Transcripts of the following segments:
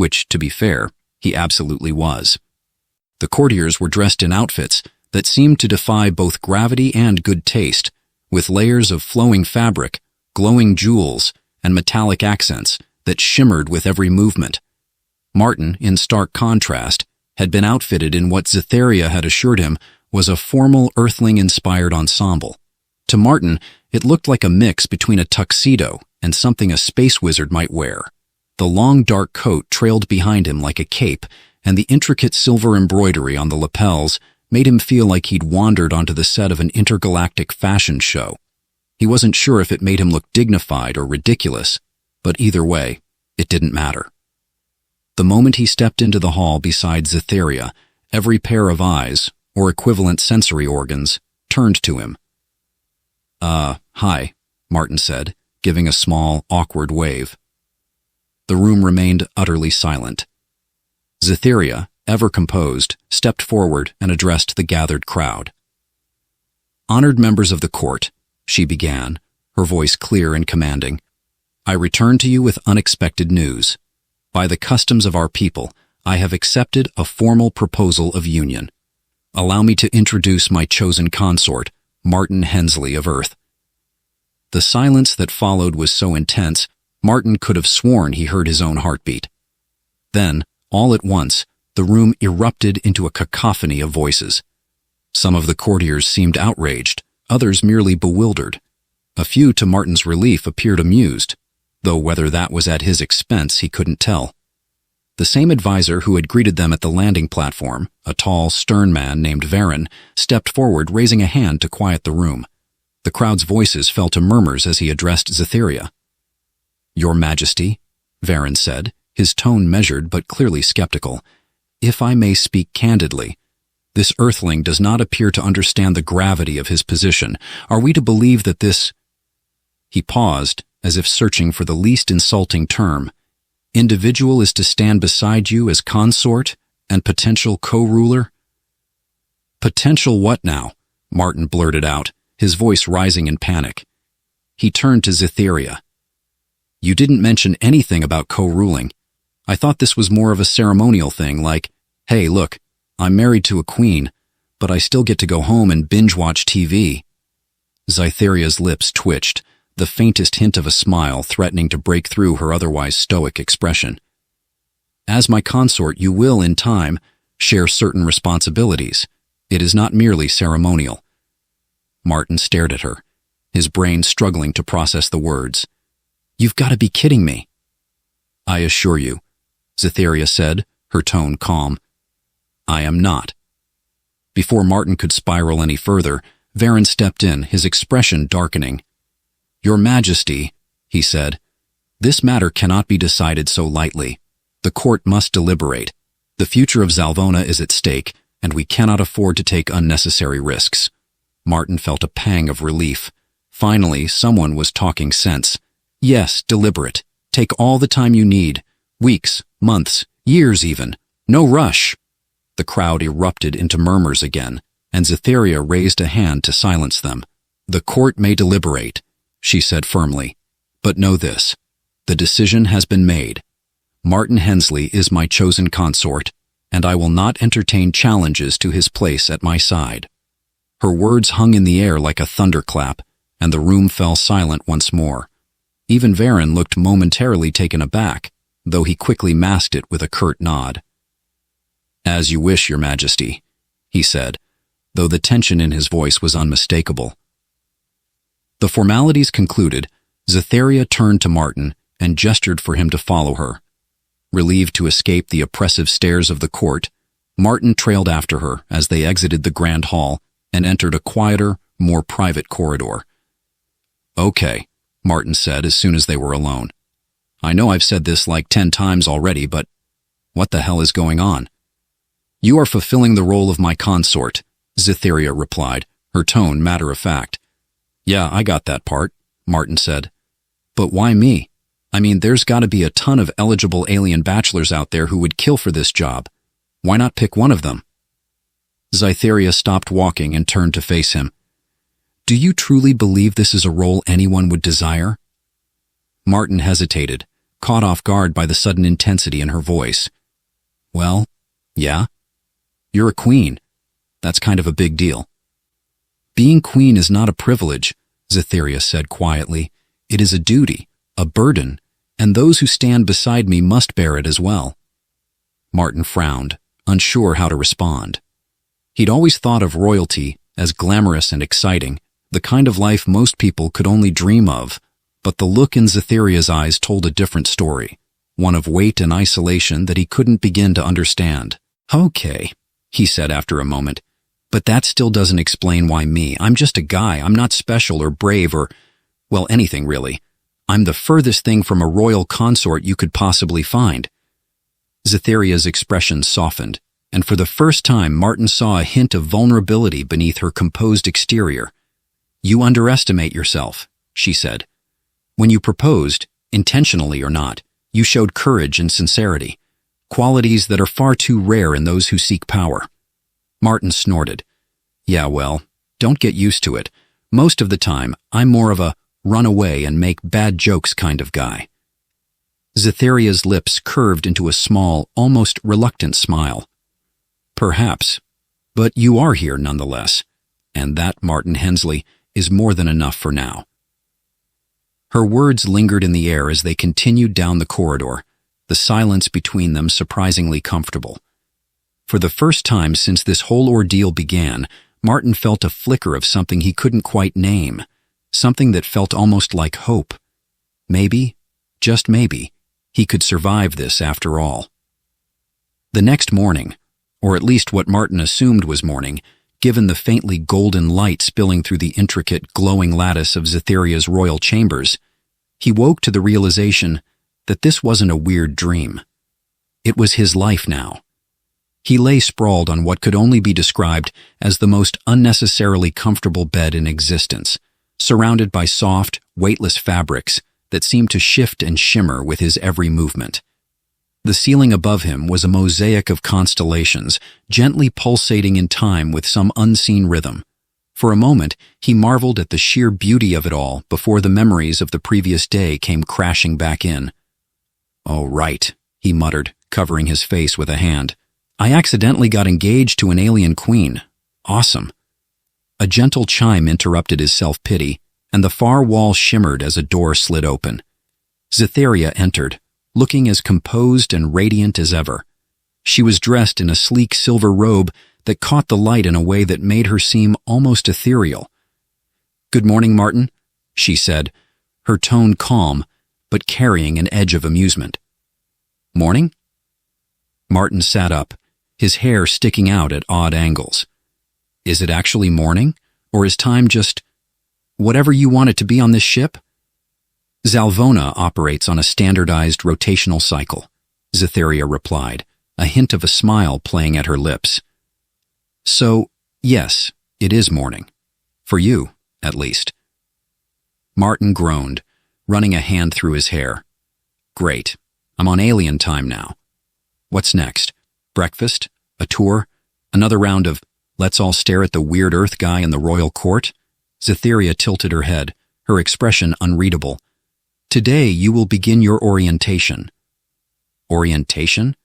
which, to be fair, he absolutely was. The courtiers were dressed in outfits that seemed to defy both gravity and good taste, with layers of flowing fabric, glowing jewels, and metallic accents that shimmered with every movement. Martin, in stark contrast, had been outfitted in what Zetheria had assured him was a formal Earthling-inspired ensemble. To Martin, it looked like a mix between a tuxedo and something a space wizard might wear. The long dark coat trailed behind him like a cape, and the intricate silver embroidery on the lapels made him feel like he'd wandered onto the set of an intergalactic fashion show. He wasn't sure if it made him look dignified or ridiculous, but either way, it didn't matter. The moment he stepped into the hall beside Zetheria, every pair of eyes, or equivalent sensory organs, turned to him. Hi, Martin said, giving a small, awkward wave. The room remained utterly silent. Zetheria, ever composed, stepped forward and addressed the gathered crowd. "Honored members of the court," she began, her voice clear and commanding, "I return to you with unexpected news. By the customs of our people, I have accepted a formal proposal of union. Allow me to introduce my chosen consort, Martin Hensley of Earth." The silence that followed was so intense, Martin could have sworn he heard his own heartbeat. Then, all at once, the room erupted into a cacophony of voices. Some of the courtiers seemed outraged, others merely bewildered. A few, to Martin's relief, appeared amused, though whether that was at his expense he couldn't tell. The same advisor who had greeted them at the landing platform, a tall, stern man named Varen, stepped forward, raising a hand to quiet the room. The crowd's voices fell to murmurs as he addressed Zetheria. "Your Majesty," Varen said, his tone measured but clearly skeptical, "if I may speak candidly, this Earthling does not appear to understand the gravity of his position. Are we to believe that this—" He paused, as if searching for the least insulting term. "Individual is to stand beside you as consort and potential co-ruler?" "Potential what now?" Martin blurted out, his voice rising in panic. He turned to Zetheria. "You didn't mention anything about co-ruling. I thought this was more of a ceremonial thing, like, hey, look, I'm married to a queen, but I still get to go home and binge-watch TV." Zeitheria's lips twitched, the faintest hint of a smile threatening to break through her otherwise stoic expression. "As my consort, you will, in time, share certain responsibilities. It is not merely ceremonial." Martin stared at her, his brain struggling to process the words. "You've got to be kidding me." "I assure you," Zetheria said, her tone calm, "I am not." Before Martin could spiral any further, Varen stepped in, his expression darkening. "Your Majesty," he said, "this matter cannot be decided so lightly. The court must deliberate. The future of Zalvona is at stake, and we cannot afford to take unnecessary risks." Martin felt a pang of relief. Finally, someone was talking sense. "Yes, deliberate. Take all the time you need. Weeks, months, years even. No rush." The crowd erupted into murmurs again, and Zetheria raised a hand to silence them. "The court may deliberate," she said firmly, "but know this. The decision has been made. Martin Hensley is my chosen consort, and I will not entertain challenges to his place at my side." Her words hung in the air like a thunderclap, and the room fell silent once more. Even Varen looked momentarily taken aback, though he quickly masked it with a curt nod. "As you wish, Your Majesty," he said, though the tension in his voice was unmistakable. The formalities concluded, Zetheria turned to Martin and gestured for him to follow her. Relieved to escape the oppressive stares of the court, Martin trailed after her as they exited the grand hall and entered a quieter, more private corridor. "Okay," Martin said as soon as they were alone. "I know I've said this like 10 times already, but what the hell is going on?" "You are fulfilling the role of my consort," Zetheria replied, her tone matter-of-fact. "Yeah, I got that part," Martin said. "But why me? I mean, there's got to be a ton of eligible alien bachelors out there who would kill for this job. Why not pick one of them?" Zetheria stopped walking and turned to face him. "Do you truly believe this is a role anyone would desire?" Martin hesitated, caught off guard by the sudden intensity in her voice. Well, yeah. You're a queen. That's kind of a big deal. Being queen is not a privilege, Zytheria said quietly. It is a duty, a burden, and those who stand beside me must bear it as well. Martin frowned, unsure how to respond. He'd always thought of royalty as glamorous and exciting, the kind of life most people could only dream of, but the look in Zytheria's eyes told a different story, one of weight and isolation that he couldn't begin to understand. Okay, he said after a moment, but that still doesn't explain why me. I'm just a guy. I'm not special or brave or, well, anything really. I'm the furthest thing from a royal consort you could possibly find. Zytheria's expression softened, and for the first time Martin saw a hint of vulnerability beneath her composed exterior. You underestimate yourself, she said. When you proposed, intentionally or not, you showed courage and sincerity, qualities that are far too rare in those who seek power. Martin snorted. Yeah, well, don't get used to it. Most of the time, I'm more of a run away and make bad jokes kind of guy. Zytheria's lips curved into a small, almost reluctant smile. Perhaps, but you are here nonetheless, and that, Martin Hensley, is more than enough for now. Her words lingered in the air as they continued down the corridor, the silence between them surprisingly comfortable. For the first time since this whole ordeal began, Martin felt a flicker of something he couldn't quite name, something that felt almost like hope. Maybe, just maybe, he could survive this after all. The next morning, or at least what Martin assumed was morning, given the faintly golden light spilling through the intricate, glowing lattice of Zytheria's royal chambers, he woke to the realization that this wasn't a weird dream. It was his life now. He lay sprawled on what could only be described as the most unnecessarily comfortable bed in existence, surrounded by soft, weightless fabrics that seemed to shift and shimmer with his every movement. The ceiling above him was a mosaic of constellations, gently pulsating in time with some unseen rhythm. For a moment, he marveled at the sheer beauty of it all before the memories of the previous day came crashing back in. Oh, right, he muttered, covering his face with a hand. I accidentally got engaged to an alien queen. Awesome. A gentle chime interrupted his self-pity, and the far wall shimmered as a door slid open. Zytheria entered, looking as composed and radiant as ever. She was dressed in a sleek silver robe that caught the light in a way that made her seem almost ethereal. Good morning, Martin, she said, her tone calm, but carrying an edge of amusement. Morning? Martin sat up, his hair sticking out at odd angles. Is it actually morning, or is time just whatever you want it to be on this ship? Zalvona operates on a standardized rotational cycle, Zytheria replied, a hint of a smile playing at her lips. So, yes, it is morning. For you, at least. Martin groaned, running a hand through his hair. Great. I'm on alien time now. What's next? Breakfast? A tour? Another round of let's all stare at the weird Earth guy in the royal court? Zytheria tilted her head, her expression unreadable. Today you will begin your orientation. Orientation?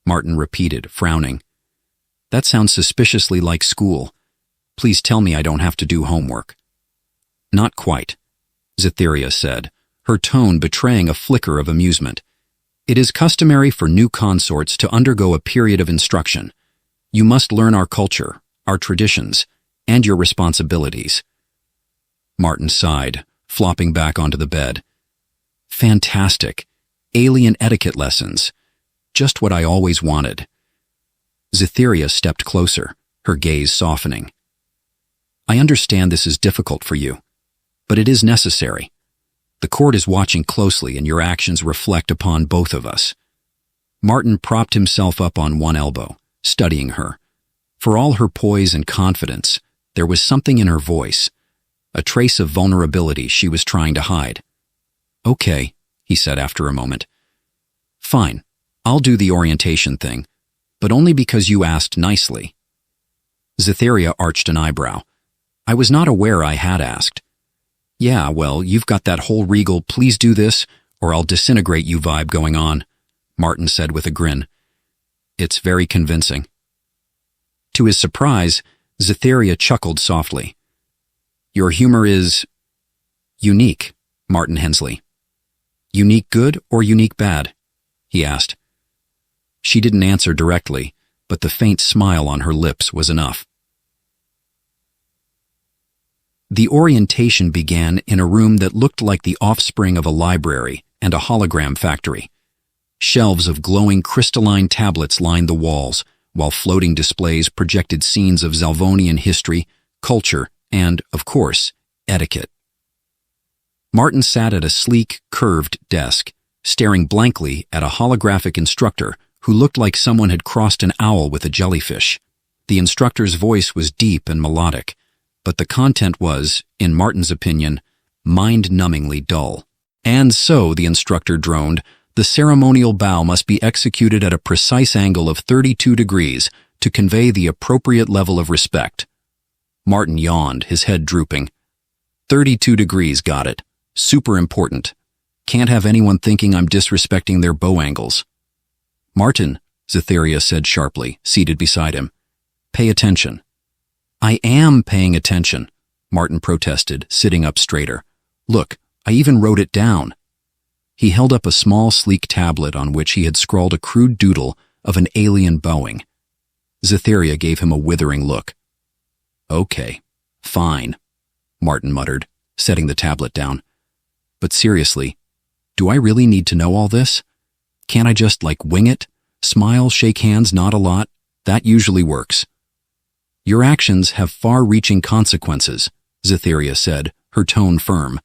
Martin repeated, frowning. That sounds suspiciously like school. Please tell me I don't have to do homework. Not quite, Zytheria said, her tone betraying a flicker of amusement. It is customary for new consorts to undergo a period of instruction. You must learn our culture, our traditions, and your responsibilities. Martin sighed, flopping back onto the bed. Fantastic. Alien etiquette lessons. Just what I always wanted. Zytheria stepped closer, her gaze softening. I understand this is difficult for you, but it is necessary. The court is watching closely and your actions reflect upon both of us. Martin propped himself up on one elbow, studying her. For all her poise and confidence, there was something in her voice, a trace of vulnerability she was trying to hide. Okay, he said after a moment. Fine, I'll do the orientation thing, but only because you asked nicely. Zytheria arched an eyebrow. I was not aware I had asked. Yeah, well, you've got that whole regal please do this or I'll disintegrate you vibe going on, Martin said with a grin. It's very convincing. To his surprise, Zetheria chuckled softly. Your humor is unique, Martin Hensley. Unique good or unique bad? He asked. She didn't answer directly, but the faint smile on her lips was enough. The orientation began in a room that looked like the offspring of a library and a hologram factory. Shelves of glowing crystalline tablets lined the walls, while floating displays projected scenes of Zalvonian history, culture, and, of course, etiquette. Martin sat at a sleek, curved desk, staring blankly at a holographic instructor who looked like someone had crossed an owl with a jellyfish. The instructor's voice was deep and melodic, but the content was, in Martin's opinion, mind-numbingly dull. And so, the instructor droned, the ceremonial bow must be executed at a precise angle of 32 degrees to convey the appropriate level of respect. Martin yawned, his head drooping. 32 degrees, got it. Super important. Can't have anyone thinking I'm disrespecting their bow angles. Martin, Zetheria said sharply, seated beside him. Pay attention. I am paying attention, Martin protested, sitting up straighter. Look, I even wrote it down. He held up a small, sleek tablet on which he had scrawled a crude doodle of an alien bowing. Zetheria gave him a withering look. Okay, fine, Martin muttered, setting the tablet down. But seriously, do I really need to know all this? Can't I just, wing it? Smile, shake hands, nod a lot? That usually works. Your actions have far-reaching consequences, Zetheria said, her tone firm.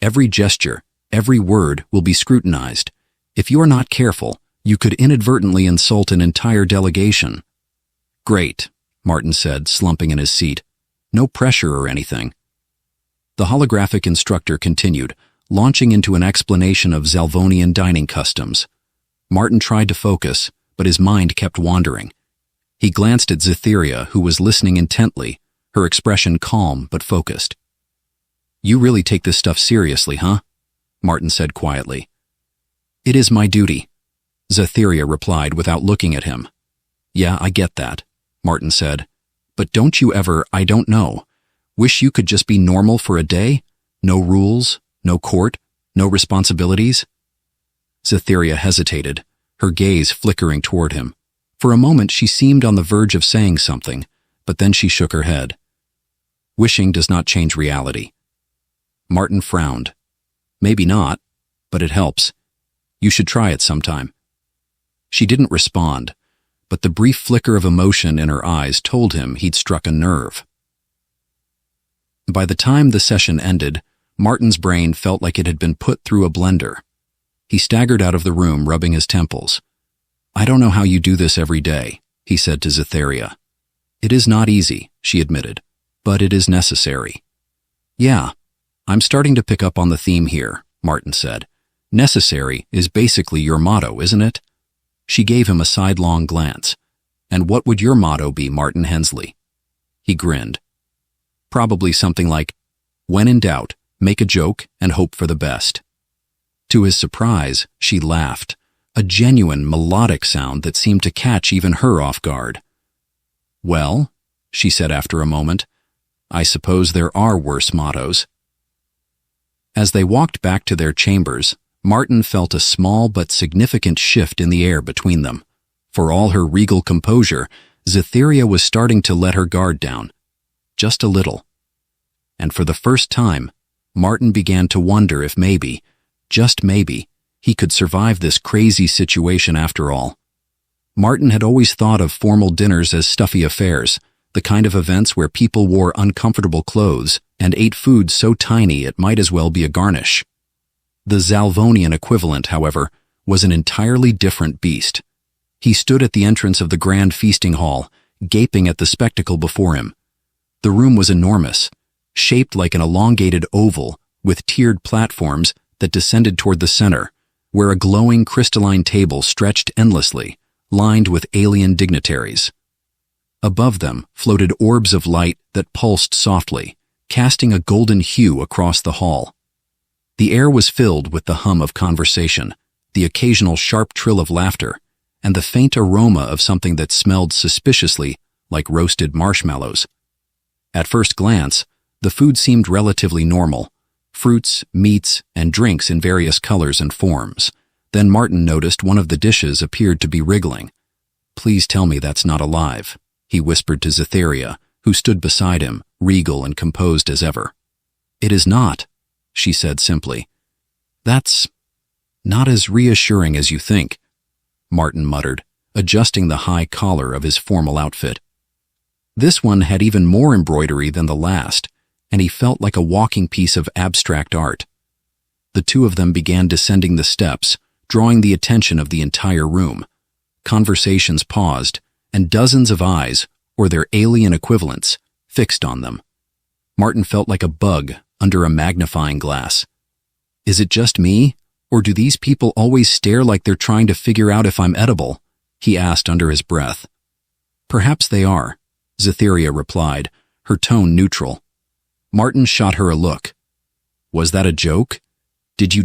Every gesture, every word will be scrutinized. If you are not careful, you could inadvertently insult an entire delegation. Great, Martin said, slumping in his seat. No pressure or anything. The holographic instructor continued, launching into an explanation of Zalvonian dining customs. Martin tried to focus, but his mind kept wandering. He glanced at Zetheria, who was listening intently, her expression calm but focused. You really take this stuff seriously, huh? Martin said quietly. It is my duty, Zetheria replied without looking at him. Yeah, I get that, Martin said. But don't you ever, I don't know, wish you could just be normal for a day? No rules, no court, no responsibilities? Zetheria hesitated, her gaze flickering toward him. For a moment she seemed on the verge of saying something, but then she shook her head. Wishing does not change reality. Martin frowned. Maybe not, but it helps. You should try it sometime. She didn't respond, but the brief flicker of emotion in her eyes told him he'd struck a nerve. By the time the session ended, Martin's brain felt like it had been put through a blender. He staggered out of the room, rubbing his temples. I don't know how you do this every day, he said to Zetheria. It is not easy, she admitted, but it is necessary. Yeah, I'm starting to pick up on the theme here, Martin said. Necessary is basically your motto, isn't it? She gave him a sidelong glance. And what would your motto be, Martin Hensley? He grinned. Probably something like, when in doubt, make a joke and hope for the best. To his surprise, she laughed, a genuine melodic sound that seemed to catch even her off guard. Well, she said after a moment, I suppose there are worse mottos. As they walked back to their chambers, Martin felt a small but significant shift in the air between them. For all her regal composure, Zetheria was starting to let her guard down. Just a little. And for the first time, Martin began to wonder if maybe, just maybe, he could survive this crazy situation after all. Martin had always thought of formal dinners as stuffy affairs, the kind of events where people wore uncomfortable clothes and ate food so tiny it might as well be a garnish. The Zalvonian equivalent, however, was an entirely different beast. He stood at the entrance of the grand feasting hall, gaping at the spectacle before him. The room was enormous, shaped like an elongated oval with tiered platforms that descended toward the center, where a glowing crystalline table stretched endlessly, lined with alien dignitaries. Above them floated orbs of light that pulsed softly, casting a golden hue across the hall. The air was filled with the hum of conversation, the occasional sharp trill of laughter, and the faint aroma of something that smelled suspiciously like roasted marshmallows. At first glance, the food seemed relatively normal: fruits, meats, and drinks in various colors and forms. Then Martin noticed one of the dishes appeared to be wriggling. "Please tell me that's not alive," he whispered to Cytherea, who stood beside him, regal and composed as ever. "It is not," she said simply. "That's not as reassuring as you think," Martin muttered, adjusting the high collar of his formal outfit. This one had even more embroidery than the last, and he felt like a walking piece of abstract art. The two of them began descending the steps, drawing the attention of the entire room. Conversations paused, and dozens of eyes, or their alien equivalents, fixed on them. Martin felt like a bug under a magnifying glass. "Is it just me, or do these people always stare like they're trying to figure out if I'm edible?" he asked under his breath. "Perhaps they are," Cytherea replied, her tone neutral. Martin shot her a look. "Was that a joke? Did you